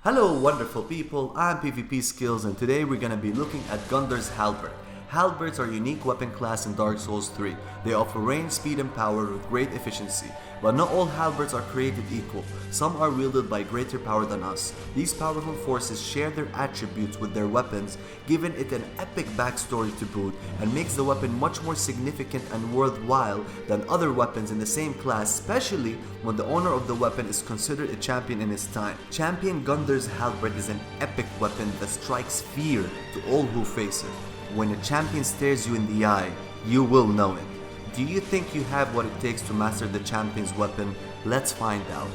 Hello wonderful people, I'm PvPSkillz and today we're gonna be looking at GUNDYR'S HALBERD. Halberds are a unique weapon class in Dark Souls 3. They offer range, speed and power with great efficiency. But not all halberds are created equal. Some are wielded by greater power than us. These powerful forces share their attributes with their weapons, giving it an epic backstory to boot and makes the weapon much more significant and worthwhile than other weapons in the same class, especially when the owner of the weapon is considered a champion in his time. Champion GUNDYR'S Halberd is an epic weapon that strikes fear to all who face it. When a champion stares you in the eye, you will know it. Do you think you have what it takes to master the champion's weapon? Let's find out.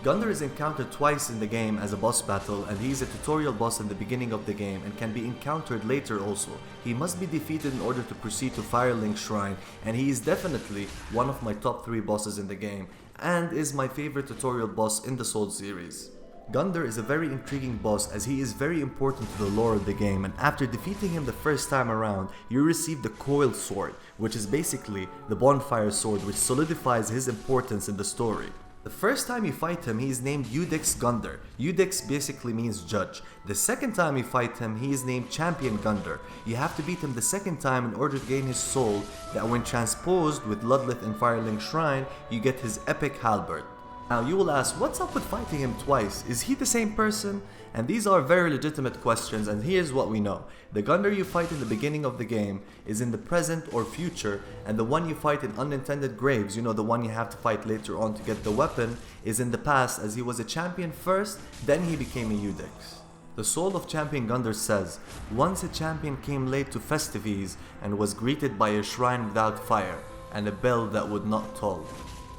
GUNDYR is encountered twice in the game as a boss battle, and he is a tutorial boss in the beginning of the game and can be encountered later also. He must be defeated in order to proceed to Firelink Shrine, and he is definitely one of my top 3 bosses in the game and is my favorite tutorial boss in the Souls series. GUNDYR is a very intriguing boss as he is very important to the lore of the game, and after defeating him the first time around, you receive the Coil Sword, which is basically the bonfire sword which solidifies his importance in the story. The first time you fight him, he is named Eudix GUNDYR. Eudix basically means judge. The second time you fight him, he is named Champion GUNDYR. You have to beat him the second time in order to gain his soul, that when transposed with Ludlith in Firelink Shrine, you get his epic halberd. Now you will ask, what's up with fighting him twice? Is he the same person? And these are very legitimate questions, and here's what we know. The GUNDYR you fight in the beginning of the game is in the present or future, and the one you fight in Unintended Graves, you know, the one you have to fight later on to get the weapon, is in the past, as he was a champion first, then he became a Eudix. The soul of Champion GUNDYR says, once a champion came late to festivities and was greeted by a shrine without fire and a bell that would not toll.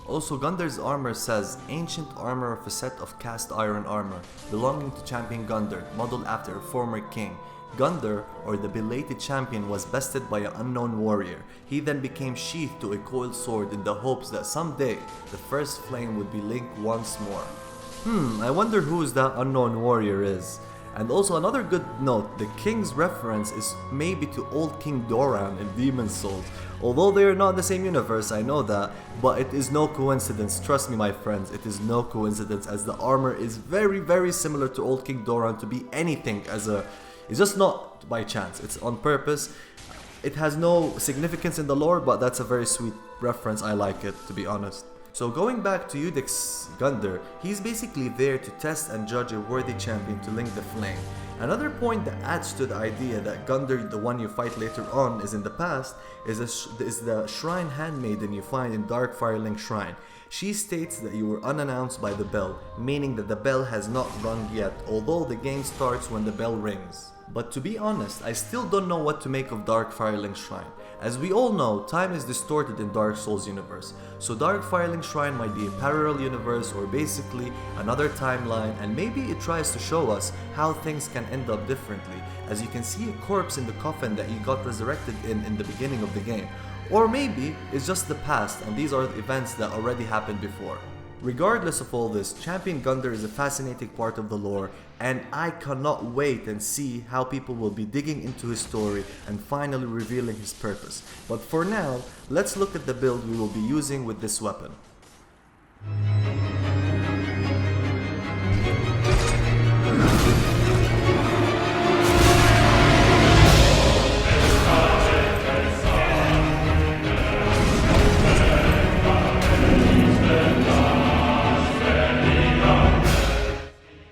Also, GUNDYR'S armor says, ancient armor of a set of cast iron armor belonging to Champion GUNDYR, modeled after a former king. GUNDYR, or the belated champion, was bested by an unknown warrior. He then became sheathed to a coiled sword in the hopes that someday the first flame would be linked once more. I wonder who that unknown warrior is. And also another good note, the king's reference is maybe to old King Doran in Demon's Souls. Although they are not in the same universe, I know that, but it is no coincidence, trust me my friends, it is no coincidence, as the armor is very similar to old King Doran to be anything it's just not by chance, it's on purpose. It has no significance in the lore, but that's a very sweet reference, I like it, to be honest. So going back to Eudix GUNDYR, he's basically there to test and judge a worthy champion to link the flame. Another point that adds to the idea that GUNDYR, the one you fight later on, is in the past, is the Shrine Handmaiden you find in Dark Firelink Shrine. She states that you were unannounced by the bell, meaning that the bell has not rung yet, although the game starts when the bell rings. But to be honest, I still don't know what to make of Dark Firelink Shrine. As we all know, time is distorted in Dark Souls universe, so Dark Firelink Shrine might be a parallel universe or basically another timeline, and maybe it tries to show us how things can end up differently, as you can see a corpse in the coffin that you got resurrected in the beginning of the game. Or maybe it's just the past and these are the events that already happened before. Regardless of all this, Champion GUNDYR is a fascinating part of the lore, and I cannot wait and see how people will be digging into his story and finally revealing his purpose. But for now, let's look at the build we will be using with this weapon.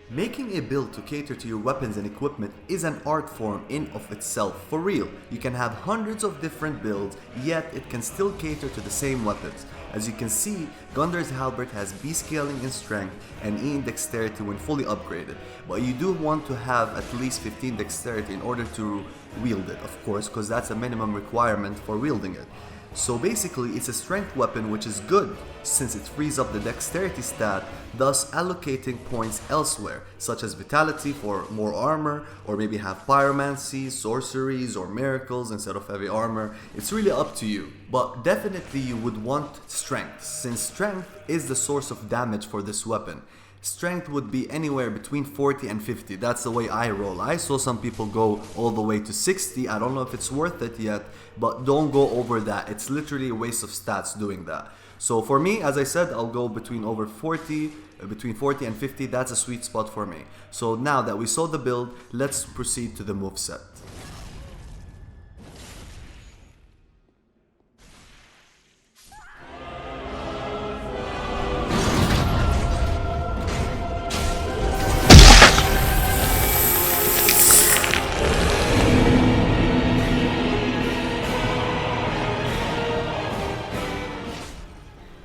Making a build to cater to your weapons and equipment is an art form in of itself, for real. You can have hundreds of different builds, yet it can still cater to the same weapons. As you can see, GUNDYR'S Halberd has B scaling in strength and E in dexterity when fully upgraded, but you do want to have at least 15 dexterity in order to wield it, of course, because that's a minimum requirement for wielding it. So basically it's a strength weapon, which is good since it frees up the dexterity stat, thus allocating points elsewhere, such as vitality for more armor, or maybe have pyromancy, sorceries, or miracles instead of heavy armor. It's really up to you, but definitely you would want strength, since strength is the source of damage for this weapon. Strength would be anywhere between 40 and 50. That's the way I roll. I saw some people go all the way to 60. I don't know if it's worth it yet, but don't go over that. It's literally a waste of stats doing that. So for me, as I said, I'll go between 40 and 50. That's a sweet spot for me. So now that we saw the build, let's proceed to the moveset.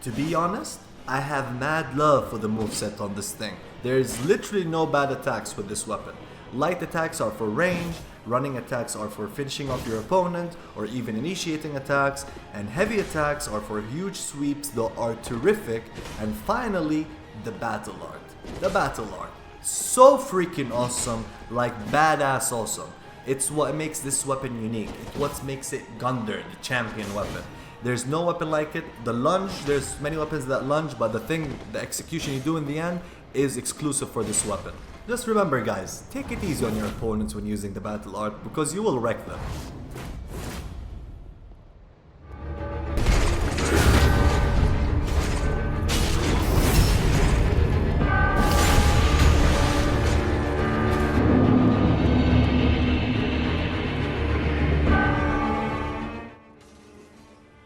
To be honest, I have mad love for the moveset on this thing. There is literally no bad attacks with this weapon. Light attacks are for range, running attacks are for finishing off your opponent or even initiating attacks, and heavy attacks are for huge sweeps that are terrific. And finally, the battle art. The battle art. So freaking awesome, like badass awesome. It's what makes this weapon unique. It's what makes it Gundar, the champion weapon. There's no weapon like it. The lunge, there's many weapons that lunge, but the execution you do in the end is exclusive for this weapon. Just remember guys, take it easy on your opponents when using the battle art, because you will wreck them.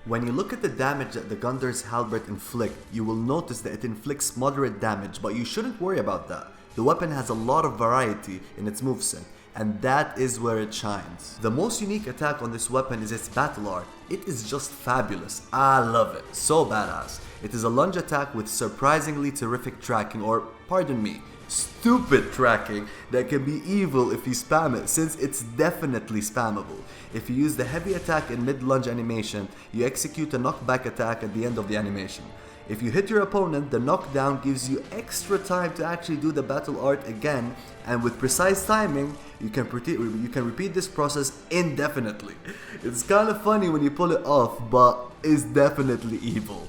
When you look at the damage that the GUNDYR'S halberd inflict, you will notice that it inflicts moderate damage, but you shouldn't worry about that. The weapon has a lot of variety in its moveset, and that is where it shines. The most unique attack on this weapon is its battle art. It is just fabulous. I love it. So badass. It is a lunge attack with surprisingly terrific tracking, or pardon me, stupid tracking that can be evil if you spam it, since it's definitely spammable. If you use the heavy attack in mid-lunge animation, you execute a knockback attack at the end of the animation. If you hit your opponent, the knockdown gives you extra time to actually do the battle art again, and with precise timing, you can repeat this process indefinitely. It's kind of funny when you pull it off, but it's definitely evil.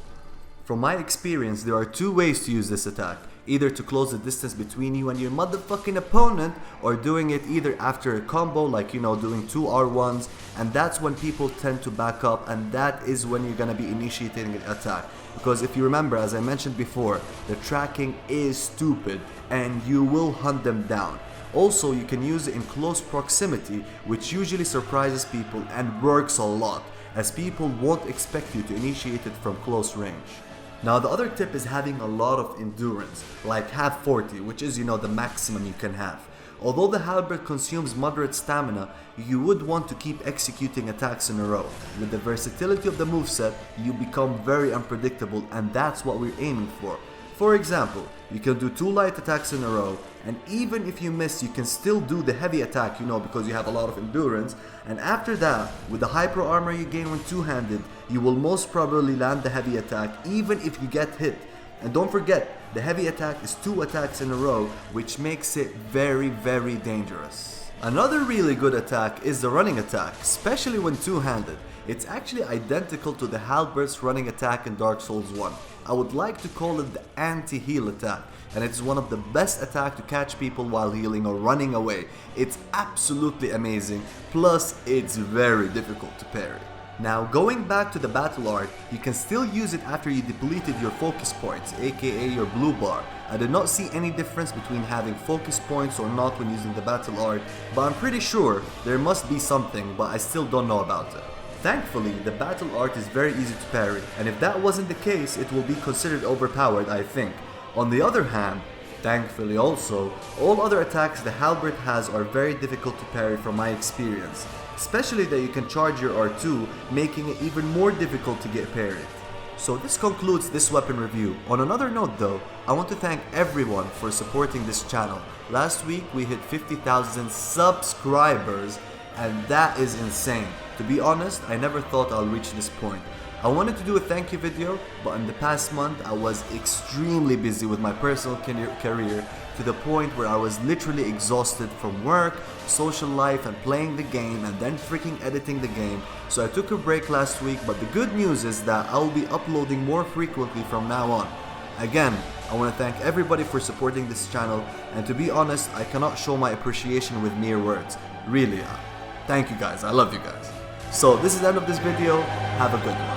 From my experience, there are two ways to use this attack. Either to close the distance between you and your motherfucking opponent, or doing it either after a combo, like, you know, doing 2 R1s, and that's when people tend to back up, and that is when you're gonna be initiating an attack. Because if you remember, as I mentioned before, the tracking is stupid and you will hunt them down. Also, you can use it in close proximity, which usually surprises people and works a lot, as people won't expect you to initiate it from close range. Now the other tip is having a lot of endurance, like have 40, which is, you know, the maximum you can have. Although the halberd consumes moderate stamina, you would want to keep executing attacks in a row. With the versatility of the moveset, you become very unpredictable, and that's what we're aiming for. For example, you can do 2 light attacks in a row, and even if you miss, you can still do the heavy attack, you know, because you have a lot of endurance. And after that, with the hyper armor you gain when two-handed, you will most probably land the heavy attack even if you get hit. And don't forget, the heavy attack is 2 attacks in a row, which makes it very, very dangerous. Another really good attack is the running attack, especially when two-handed. It's actually identical to the halberd's running attack in Dark Souls 1. I would like to call it the anti-heal attack, and it's one of the best attacks to catch people while healing or running away. It's absolutely amazing, plus it's very difficult to parry. Now going back to the battle art, you can still use it after you depleted your focus points, aka your blue bar. I did not see any difference between having focus points or not when using the battle art, but I'm pretty sure there must be something, but I still don't know about it. Thankfully, the battle art is very easy to parry, and if that wasn't the case, it will be considered overpowered, I think. On the other hand, thankfully also, all other attacks the halberd has are very difficult to parry from my experience, especially that you can charge your R2, making it even more difficult to get parried. So this concludes this weapon review. On another note though, I want to thank everyone for supporting this channel. Last week we hit 50,000 subscribers, and that is insane. To be honest, I never thought I'll reach this point. I wanted to do a thank you video, but in the past month I was extremely busy with my personal career to the point where I was literally exhausted from work, social life, and playing the game, and then freaking editing the game. So I took a break last week, but the good news is that I will be uploading more frequently from now on. Again, I want to thank everybody for supporting this channel, and to be honest, I cannot show my appreciation with mere words. Really, thank you guys, I love you guys. So this is the end of this video, have a good one.